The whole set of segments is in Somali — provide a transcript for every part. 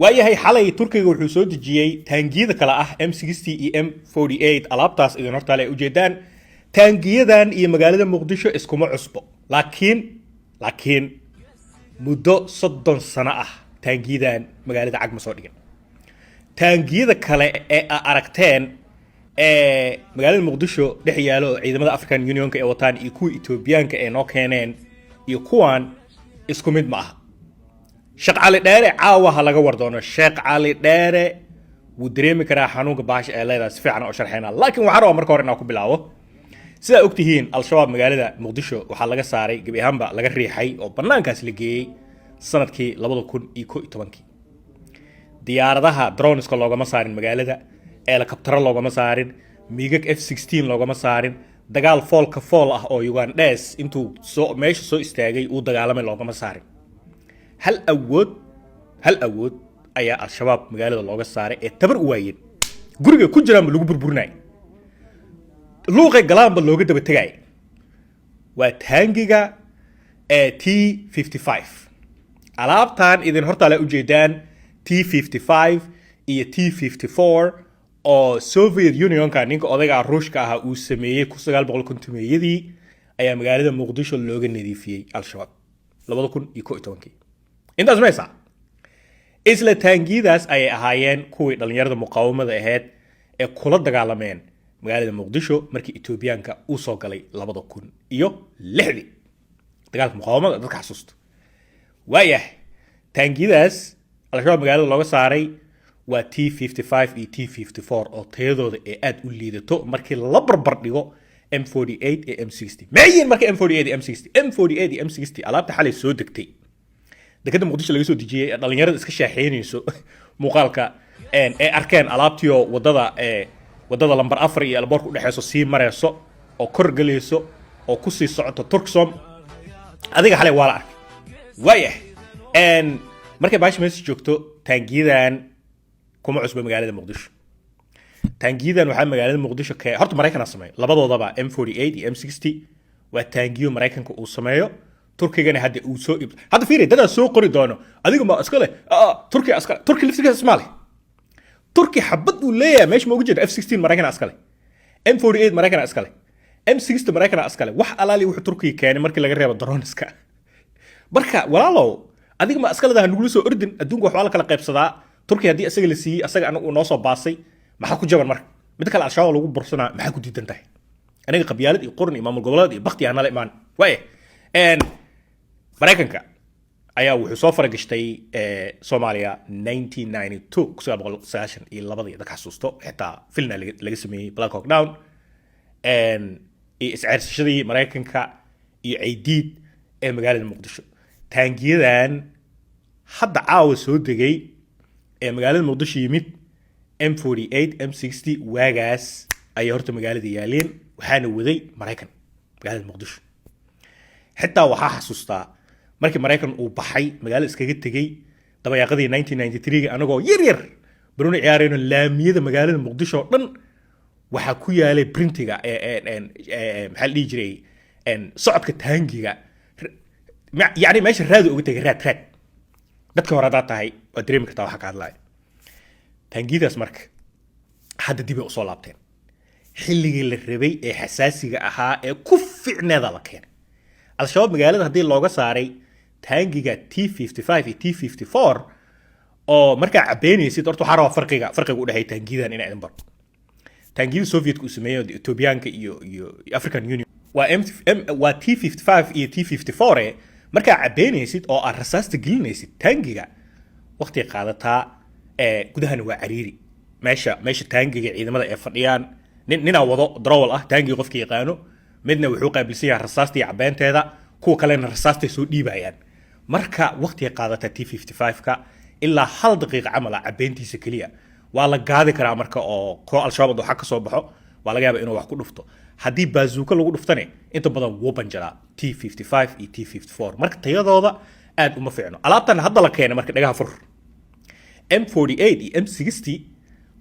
waayahay xalay turkiga wuxuu soo dejiyey taangiyada kale ah M60 iyo M48 alaabtaas idin hortaale ay ujeedaan taangiyadan iyo magaalada muqdisho iskuma cusbo laakiin muddo 30 sano ah taangiyadan magaalada cagma soo dhigan taangiyada kale ee aragteen magaalada muqdisho dhex yaalo ciidamada African Unionka ee wataan iyo kuwa Ethioopiaanka ee noo keeneen iyo kuwan isku mid ma aha Sheekh Cali Dheere caawaha laga wardoono Sheekh Cali Dheere wuu dareemi karaa xanuunka baash ee leedahay si fiican oo sharxeena laakiin waxa raba marka hore inaan ku bilaabo sida ogtihiin al-shabaab magaalada muqdisho waxa laga saaray gabi ahaanba laga riixay oo banaankaas la geeyay sanadkii 2011 diyaaradaha droneska loogama saarin magaalada helicopter loogama saarin miigag F16 loogama saarin dagaal foolka fool ah oo Ugandes intuu meesha soo istaagay uu dagaalamay loogama saarin hal awood ayaa al-shabaab magaalada looga saaray ee tabar u waayeen guriga ku jiraan lagu burburinay luuqay galaanba looga daba tagay waa taangiga T55 alaabtan idin hortaale u jeedaan T55 iyo T54 oo Soviet Unionka ninka odayga Ruushka ah uu sameeyay 1950yadii ayaa magaalada muqdisho looga nadiifiyay al-shabaab 2011 intaas meesa isla taangidaas ay ahaayeen kuwii dhalinyarada muqaawamada ahayd ee kula dagaalameen magaalada muqdisho markii Ethioopiaanka uu soo galay 2006 dagaalka muqaawamada dadka xasuusto waayahay taangidaas al-shabaab magaalada looga saaray waa T55 iyo T54 oo tayadooda ee aad u liidato markii la barbar dhigo M48 iyo M60 maayeen markii M48 iyo M60 iyo M60 alaabta xalay soo degtay dekada muqdisho laga soo dejiyay dhalinyarada iska shaaxeynayso muuqaalka ee arkeen alaabtiyo wadada lambar 4 iyo alboorka u dhaxeyso sii mareyso oo kor galayso oo ku sii socoto Turksom adiga xalay waa la arkay waayah markay baash meesha joogto taangiyadan kuma cusbo magaalada muqdisho taangiyadan waxa magaalada muqdisho ka horta Mareykanka sameeyo labadoodaba M48 iyo M60 waa taangiyo Mareykanka uu sameeyo turkigana hadda uu soo iib hadda fiiri dad soo qori doono adiga ma askale turki liftiga Soomaali turki xabad uu leeyahay meesh ma ugu jira F16 Mareykanka askale M48 Mareykanka askale M60 Mareykanka askale wax alaali wuxuu turkiga keenay markii laga reebo droneska marka walaalow adiga ma askalada nugula soo ordin adduunka wax wala kala qaybsadaa turki hadii asaga la siiyay asaga anagu noo soo baasay maxaa ku jaban marka mid kale al-shabaab lagu bursanaa maxaa ku diidan tahay aniga qabyaalad iyo qoran iyo maamul goboleed iyo baqti aan la imaan way Mareykanka ayaa wuxuu soo faragashtay Soomaaliya 1992 iyo labadii dadka xasuusto xitaa filna laga sameeyay Black Hawk Down iscaarsashadii Mareykanka iyo ciidiid ee magaalada muqdisho taangiyadan hadda caawa soo degay ee magaalada muqdisho yimid M48 M60 waagaas ay horta magaalada yaaleen waxaana waday Mareykan magaalada muqdisho xitaa waxa xasuustaa markii Mareykan uu baxay magaalada iskaga tagay dabayaaqadii 1993 anagoo yar baruun ciyaarayno laamiyada magaalada muqdisho dhan waxa ku yaalay printiga maxaa la jiray socodka taangiga يعني ماشي رادو قلت راد dadka hore hada tahay waa dareemi kartaa waxa ka hadlay taangidaas marka hadda dib u soo laabteen xilligii la rabay ee xasaasiga ahaa ee ku ficneeda la keenay al-shabaab magaalada hadii looga saaray taangiga T55 iyo T54 oo marka cabeynaysid horta waxa raba farqiga u dhaxay taangidan in ay bar taangida Soviet-ku sameeyay Ethioopiaanka iyo African Union waa T55 iyo T54 marka cabeynaysid oo aad rasaasta gelinaysid taangiga waqti qaadataa gudahan waa cariiri meesha taangiga ciidamada ay fadhiyaan nina wado drawal ah taangiga qofka yaqaano midna wuxuu qaabilsan yahay rasaasta iyo cabeynteeda kuwa kalena rasaasta soo dhiibayaan marka waqti qaadataa T55ka ilaa hal daqiiqo camal cabeyntiisa kaliya waa la gaadi karaa marka oo koox al-shabaab waxa ka soo baxo waa laga yaabaa inuu wax ku dhufto hadii bazooka lagu dhuftane inta badan wuu banjara T55 iyo T54 marka tayadooda aad uma fiicno alaabtan hadda la keenay marka dhagaha fur M48 iyo M60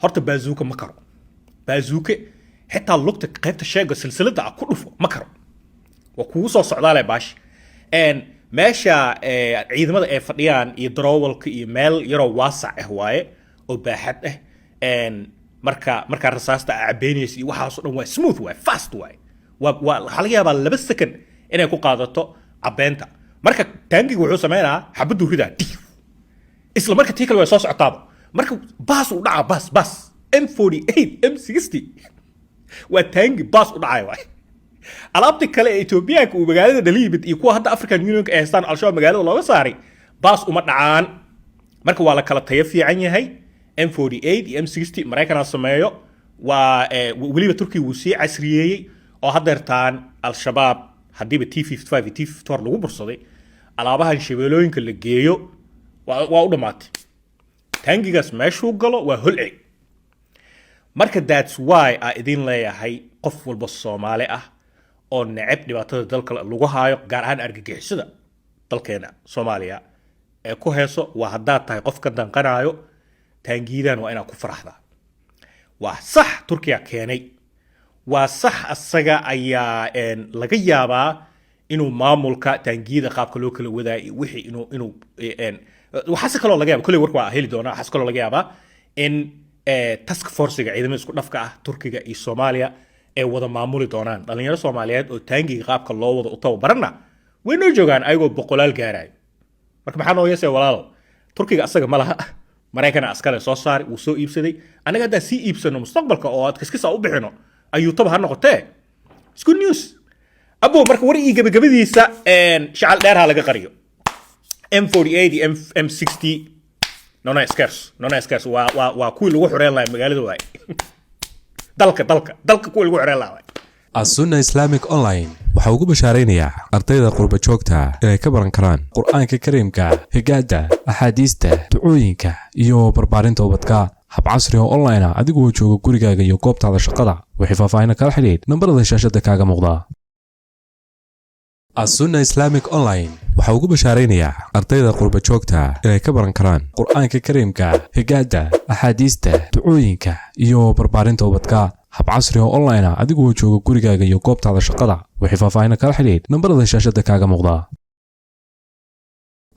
horta bazooka ma karo bazooka xitaa lugta qaybta sheega silsilada ku dhufo ma karo waa kugu soo socdaalay baash meesha ciidamada ay fadhiyaan iyo daroowalka iyo meel yaroo waasac ah waaye oo baaxad ah marka rasaasta cabeynaysa iyo waxaas oo dhan waa smooth waaye fast waaye waxaa laga yaabaa 2 second inay ku qaadato cabeenta marka taangiga wuxuu sameynaa xabadu ridaa isla marka tii kale way soo socotaaba marka baas u dhaca baas M48 M60 waa taangi baas u dhacay waay alaabta kale ee Ethiopia ku magaalada Daliibid iyo kuwa hadda African Union ka haystaan al-shabaab magaalada looga saaray baas uma dhacaan marka waa la kala tayo fiican yahay M48 iyo M60 Mareykanka sameeyo waa waliba Turkiga uu sii casriyeeyay oo hadeertaan al-shabaab hadiiba T55 iyo T54 lagu bursaday alaabahan shabeelooyinka la geeyo waa u dhamaatay taangigaas meeshuu galo waa holcig marka that's why idin leeyahay qof walba Soomaali ah oo neceb dhibaatada dalka lagu haayo gaar ahaan argagixisada dalkeena Soomaaliya ee ku heeso waa hadaa tahay qof ka danqanayo taangiidan waa inaad ku faraxdaa waa sax Turkiga keenay waa sax asaga ayaa laga yaabaa inuu maamulka taangiida qaabka loo kala wadaayo wixii inuu waxa kale oo laga yaabaa kulli warka waa heli doona waxa kale oo laga yaabaa in task force-ga ciidamada isku dhafka ah Turkiga iyo Soomaaliya ee wada maamuli doonaan dhalinyaro Soomaaliyeed oo taangiga qaabka loo wada u tababarana way noo joogaan ayagoo boqolaal gaarayo marka maxaa noo yeesay walaalo Turkiga asaga ma laha Mareykanka askale soo saar uu soo iibsaday anaga hadda si iibsano mustaqbalka oo aad kiskisa u bixino ayuu taba ha noqotee it's good news abo marka warigi gabagabadiisa shacal dheer ha laga qariyo M48 iyo M60 nona scarce waa kuwii lagu xoreen lahaa magaalada waay dalka kuwii lagu xoreen lahaa السنة إسلاميك أونلاين waxaa ugu bashaaraynayaa ardayda qurba joogta inay ka baran karaan qur'aanka kariimka higaada axaadiista ducooyinka iyo barbaarinta ubadka hab casri oo online ah adigoo jooga gurigaaga iyo goobtaada shaqada wixii faahfaahin kala xiriir nambarada shaashada kaaga muuqda السنة إسلاميك أونلاين waxaa ugu bashaaraynayaa ardayda qurba joogta inay ka baran karaan qur'aanka kariimka higaada axaadiista ducooyinka iyo barbaarinta ubadka hab casri oo online ah adigoo jooga gurigaaga iyo goobtaada shaqada wixii faahfaahin kala xiriir nambarada shaashada kaaga muuqda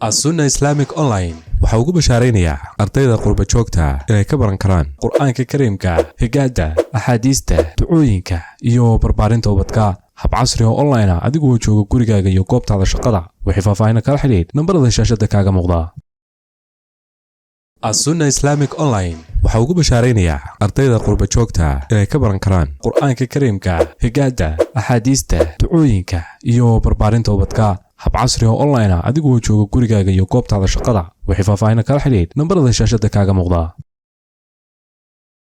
السنة إسلاميك أونلاين waxaa ugu bashaaraynayaa ardayda qurba joogta inay ka baran karaan qur'aanka kariimka higaada axaadiista ducooyinka iyo barbaarinta ubadka hab casri oo online ah adigoo jooga gurigaaga iyo goobtaada shaqada wixii faahfaahin kala xiriir nambarada shaashada kaaga muuqda السنة إسلاميك أونلاين waxaa ugu bashaaraynayaa ardayda qurba joogta inay ka baran karaan qur'aanka kariimka higaada axaadiista ducooyinka iyo barbaarinta ubadka hab casri oo online ah adigoo jooga gurigaaga iyo goobtaada shaqada wixii faahfaahin kala xiriir nambarada shaashada kaaga muuqda